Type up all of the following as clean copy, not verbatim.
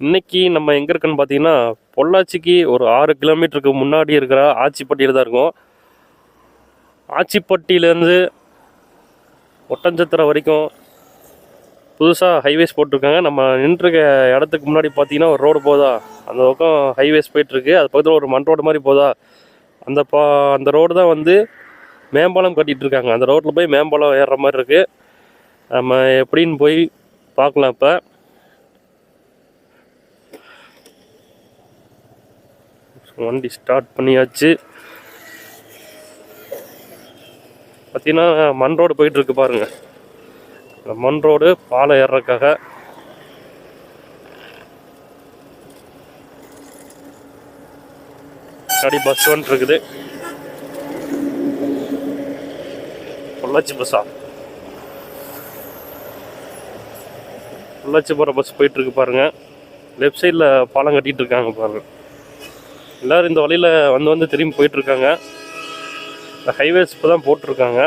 இன்னைக்கு நம்ம எங்கே இருக்குன்னு பார்த்தீங்கன்னா, பொள்ளாச்சிக்கு ஒரு 6 கிலோமீட்டருக்கு முன்னாடி இருக்கிற ஆச்சிப்பட்டியில் தான் இருக்கோம். ஆச்சிப்பட்டியிலேருந்து ஒட்டன்சத்திரம் வரைக்கும் புதுசாக ஹைவேஸ் போட்டிருக்காங்க. நம்ம நின்றுருக்க இடத்துக்கு முன்னாடி பார்த்தீங்கன்னா ஒரு ரோடு போதா, அந்த பக்கம் ஹைவேஸ் போயிட்டுருக்கு. அது பக்கத்தில் ஒரு மண் ரோடு மாதிரி போதா, அந்த ரோடு தான் வந்து மேம்பாலம் கட்டிகிட்டு இருக்காங்க. அந்த ரோட்டில் போய் மேம்பாலம் ஏறுற மாதிரி இருக்குது. நம்ம எப்படின்னு போய் பார்க்கலாம். இப்போ வண்டி ஸ்டார்ட் பண்ணியாச்சு. பார்த்தீங்கன்னா மண் ரோடு போயிட்டுருக்கு பாருங்கள். இந்த மண் ரோடு பாலம் ஏறுறதுக்காக. முன்னாடி பஸ் வந்துருக்குது. பொள்ளாச்சி பஸ்ஸா? பொள்ளாச்சி போகிற பஸ் போயிட்டுருக்கு பாருங்கள். லெஃப்ட் சைடில் பாலம் கட்டிகிட்டு இருக்காங்க பாருங்கள். எல்லோரும் இந்த வழியில் வந்து திரும்பி போயிட்டுருக்காங்க. இந்த ஹைவேஸ் இப்போ தான் போட்டிருக்காங்க.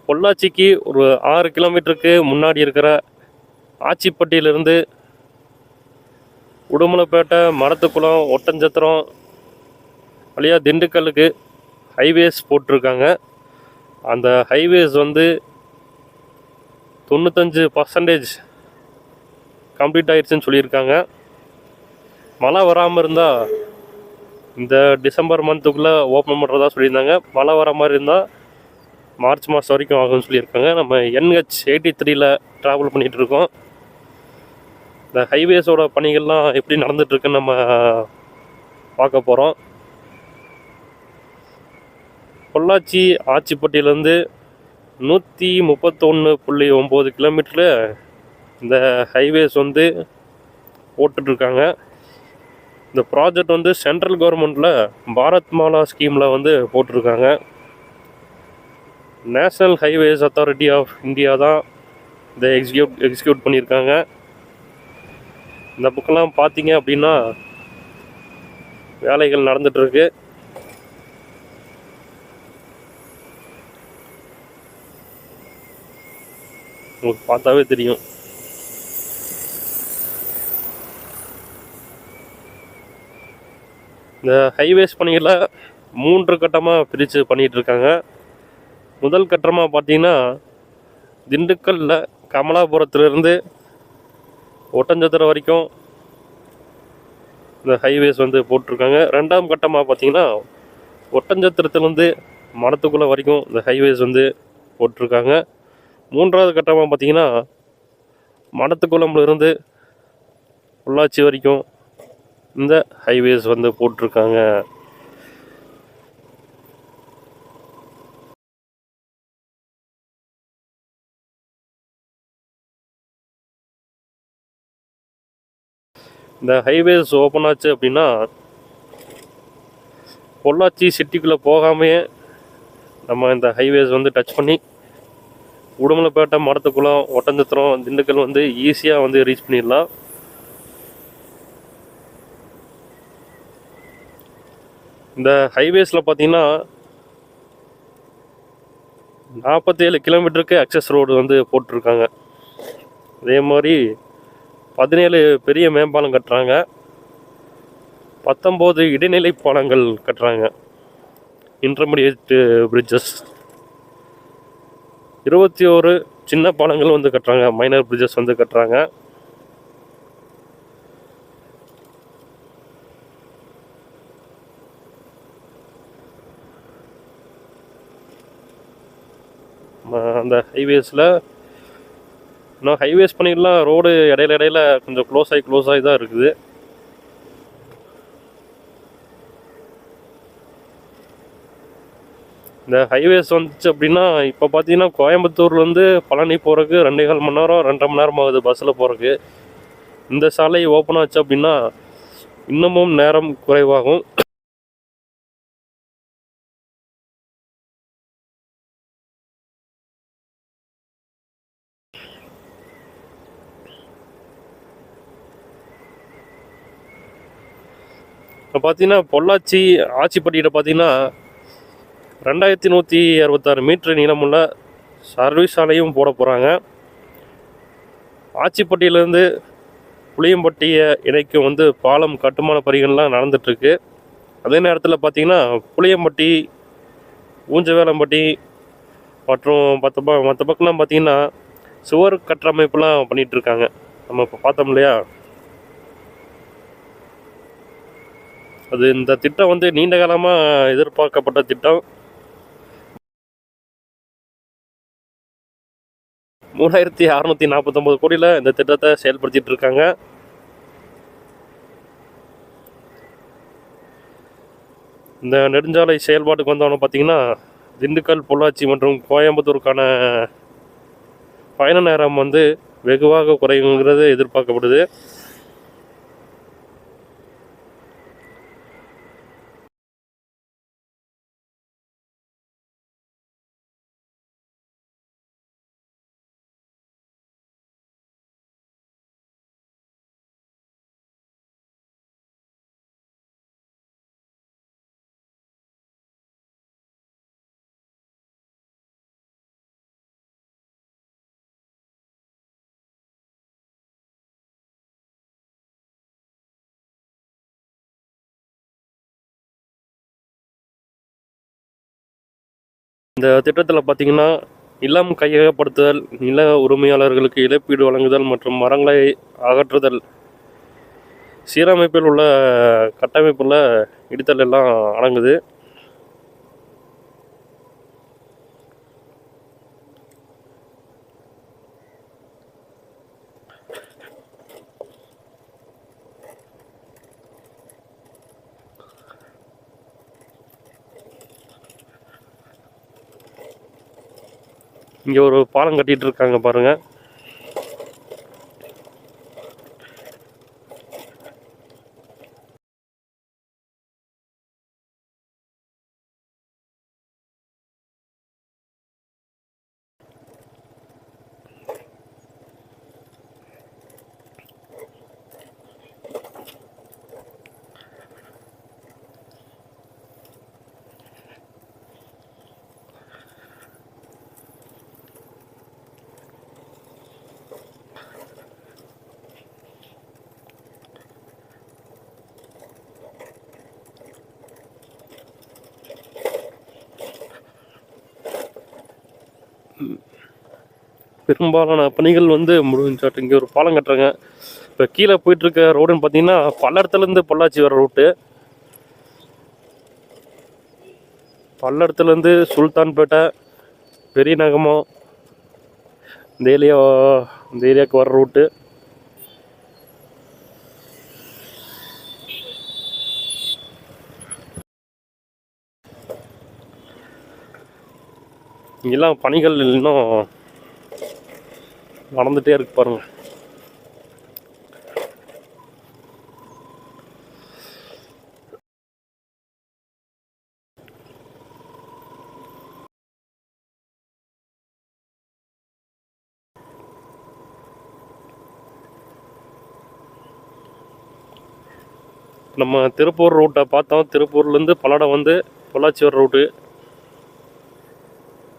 பொள்ளாச்சிக்கு ஒரு 6 கிலோமீட்டருக்கு முன்னாடி இருக்கிற ஆச்சிப்பட்டியிலிருந்து உடுமலைப்பேட்டை, மடத்துக்குளம், ஒட்டன்சத்திரம் வழியாக திண்டுக்கல்லுக்கு ஹைவேஸ் போட்டிருக்காங்க. அந்த ஹைவேஸ் வந்து 95% கம்ப்ளீட் ஆகிடுச்சுன்னு சொல்லியிருக்காங்க. மழை வராமல் இருந்தால் இந்த டிசம்பர் மந்த்துக்குள்ளே ஓப்பன் பண்ணுறதா சொல்லியிருந்தாங்க. மழை வர மாதிரி இருந்தால் மார்ச் மாதம் வரைக்கும் ஆகும்னு சொல்லியிருக்காங்க. நம்ம NH83 ட்ராவல் பண்ணிகிட்ருக்கோம். இந்த ஹைவேஸோட பணிகள்லாம் எப்படி நடந்துகிட்ருக்குன்னு நம்ம பார்க்க போகிறோம். பொள்ளாச்சி ஆச்சிப்பட்டியிலேருந்து 131.9 கிலோமீட்டரில் இந்த ஹைவேஸ் வந்து போட்டுட்ருக்காங்க. இந்த ப்ராஜெக்ட் வந்து சென்ட்ரல் கவர்மெண்ட்டில் பாரத் மாலா ஸ்கீமில் வந்து போட்டிருக்காங்க. National highways authority of India தான் இதை எக்ஸிக்யூட் பண்ணியிருக்காங்க. இந்த புக்கெல்லாம் பார்த்தீங்க அப்படின்னா வேலைகள் நடந்துகிட்ருக்கு. உங்களுக்கு பார்த்தாவே தெரியும். இந்த ஹைவேஸ் பணிகளை 3 கட்டமாக பிரித்து பண்ணிகிட்ருக்காங்க. முதல் கட்டமாக பார்த்தீங்கன்னா திண்டுக்கல்லில் கமலாபுரத்துலேருந்து ஒட்டன்சத்திரம் வரைக்கும் இந்த ஹைவேஸ் வந்து போட்டிருக்காங்க. ரெண்டாம் கட்டமாக பார்த்தீங்கன்னா ஒட்டன்சத்திரத்துலேருந்து மடத்துக்குளம் வரைக்கும் இந்த ஹைவேஸ் வந்து போட்டிருக்காங்க. மூன்றாவது கட்டமாக பார்த்தீங்கன்னா மடத்துக்குளம்லேருந்து பொள்ளாச்சி வரைக்கும் இந்த ஹைவேஸ் வந்து போட்டிருக்காங்க. இந்த ஹைவேஸ் ஓப்பன் ஆச்சு அப்படின்னா பொள்ளாச்சி சிட்டிக்குள்ளே போகாமையே நம்ம இந்த ஹைவேஸ் வந்து டச் பண்ணி உடுமலைப்பேட்டை, மடத்துக்குளம், ஒட்டன்சத்திரம், திண்டுக்கல் வந்து ஈஸியாக வந்து ரீச் பண்ணிடலாம். இந்த ஹைவேஸில் பார்த்தீங்கன்னா 47 கிலோமீட்டருக்கு அக்சஸ் ரோடு வந்து போட்டிருக்காங்க. அதே மாதிரி 17 பெரிய மேம்பாலம் கட்டுறாங்க. 19 இடைநிலை பாலங்கள் கட்டுறாங்க, இன்டர்மீடியேட் பிரிட்ஜஸ். 21 சின்ன பாலங்கள் வந்து கட்டுறாங்க, மைனர் பிரிட்ஜஸ் வந்து கட்டுறாங்க. அந்த ஹைவேஸில் இன்னும் ஹைவேஸ் பண்ணிடலாம். ரோடு இடையில கொஞ்சம் க்ளோஸ் ஆகி தான் இருக்குது. இந்த ஹைவேஸ் வந்துச்சு அப்படின்னா இப்போ பார்த்தீங்கன்னா கோயம்புத்தூர்லேருந்து பழனி போகிறதுக்கு 2.25 மணி நேரம் 2.5 மணி நேரம் ஆகுது பஸ்ஸில் போகிறதுக்கு. இந்த சாலை ஓப்பன் ஆச்சு அப்படின்னா இன்னமும் நேரம் குறைவாகும். இப்போ பார்த்தீங்கன்னா பொள்ளாச்சி ஆச்சிப்பட்டியில் பார்த்தீங்கன்னா 2166 மீட்டர் நீளமுள்ள சர்வீஸ் சாலையும் போட போகிறாங்க. ஆச்சிப்பட்டியிலேருந்து புளியம்பட்டியை இணைக்கும் பாலம் கட்டுமான பணிகள்லாம் நடந்துகிட்ருக்கு. அதே நேரத்தில் பார்த்திங்கன்னா புளியம்பட்டி, ஊஞ்சவேலம்பட்டி மற்றும் மற்ற பக்கம்லாம் பார்த்திங்கன்னா சுவர் கட்டமைப்புலாம் பண்ணிகிட்ருக்காங்க. நம்ம இப்போ பார்த்தோம் இல்லையா, அது இந்த திட்டம் நீண்ட காலமாக எதிர்பார்க்கப்பட்ட திட்டம். 3649 கோடியில் இந்த திட்டத்தை செயல்படுத்திட்டு இருக்காங்க. இந்த நெடுஞ்சாலை செயல்பாட்டுக்கு வந்தவன பார்த்திங்கன்னா திண்டுக்கல், பொள்ளாச்சி மற்றும் கோயம்புத்தூருக்கான பயண நேரம் வெகுவாக குறையுங்கிறது எதிர்பார்க்கப்படுது. இந்த திட்டத்தில் பார்த்திங்கன்னா நிலம் கையகப்படுத்துதல், நில உரிமையாளர்களுக்கு இழப்பீடு வழங்குதல் மற்றும் மரங்களை அகற்றுதல், சீரமைப்பில் உள்ள கட்டமைப்பில் இடித்தல் எல்லாம் அடங்குது. இங்கே ஒரு பாலம் கட்டிகிட்டு இருக்காங்க பாருங்கள். பெரும்பாலான பணிகள் முடிஞ்சாட்டு. இங்கே ஒரு பாலம் கட்டுறாங்க. இப்போ கீழே போயிட்டுருக்க ரோடுன்னு பார்த்தீங்கன்னா பல்லடத்துலேருந்து பொள்ளாச்சி வர ரூட்டு, பல்லடத்துலேருந்து சுல்தான்பேட்டை, பெரிய நகமம் இந்த ஏரியாவுக்கு வர ரூட்டு. இங்கெல்லாம் பணிகள் இன்னும் நடந்துகிட்டே இருக்கு பாருங்க. நம்ம திருப்பூர் ரூட்டை பார்த்தோம். திருப்பூர்லேருந்து பல்லடம் பொள்ளாச்சி வர ரூட்டு.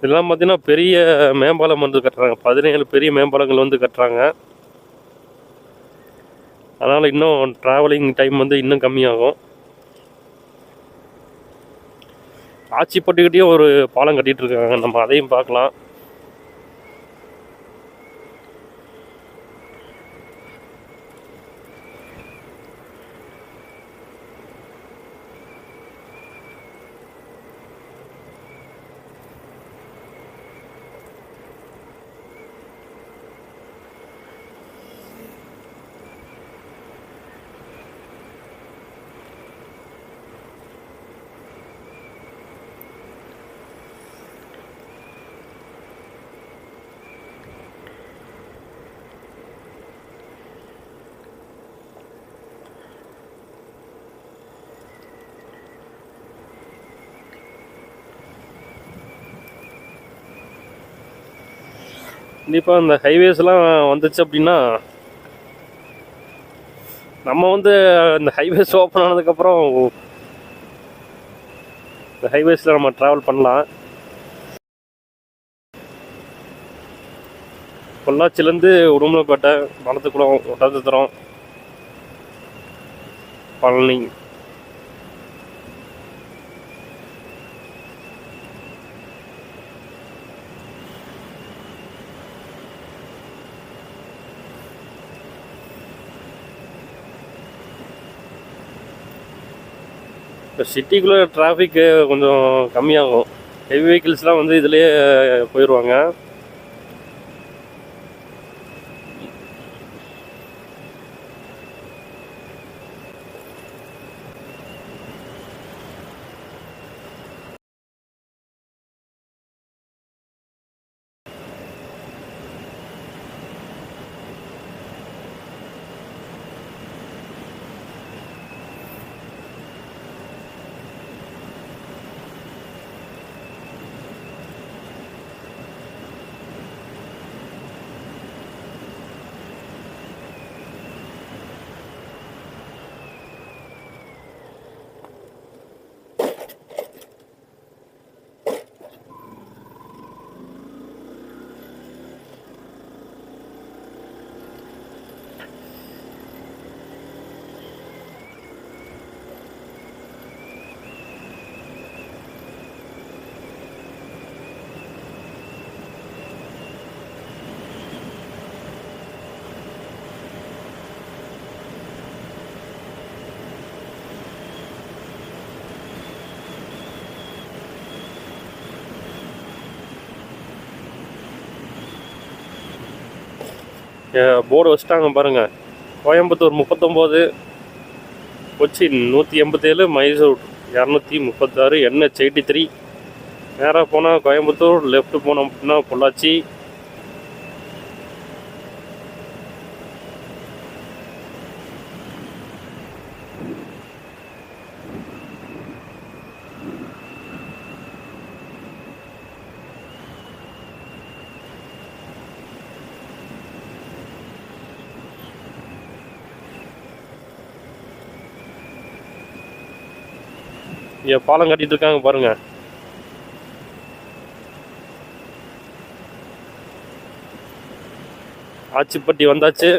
இதெல்லாம் பார்த்தீங்கன்னா பெரிய மேம்பாலம் கட்டுறாங்க. 17 பெரிய மேம்பாலங்கள் கட்டுறாங்க. அதனால் இன்னும் ட்ராவலிங் டைம் இன்னும் கம்மியாகும். ஆச்சிப்பட்டுக்கிட்டேயும் ஒரு பாலம் கட்டிகிட்டு இருக்காங்க. நம்ம அதையும் பார்க்கலாம். கண்டிப்பாக இந்த ஹைவேஸ்லாம் வந்துச்சு அப்படின்னா நம்ம இந்த ஹைவேஸ் ஓப்பன் ஆனதுக்கப்புறம் இந்த ஹைவேஸில் நம்ம ட்ராவல் பண்ணலாம். பொள்ளாச்சிலேருந்து உடுமலைப்பேட்டை, மலத்துக்குளம், ஒட்டஞ்சத்திரம், பழனி. இப்போ சிட்டிக்குள்ளே டிராஃபிக்கு கொஞ்சம் கம்மியாகும். ஹெவி வெஹிக்கிள்ஸ்லாம் வந்து இதுலேயே போயிடுவாங்க. போர்டு வச்சுட்டாங்க பாருங்கள். கோயம்புத்தூர் 39, கொச்சின் 187, மைசூர் 236, NH 83. நேராக போனால் கோயம்புத்தூர், லெஃப்ட் போனோம் அப்படின்னா பொள்ளாச்சி. பாலம் கட்டிட்டு இருக்காங்க பாருங்க. ஆச்சிப்பட்டி வந்தாச்சு.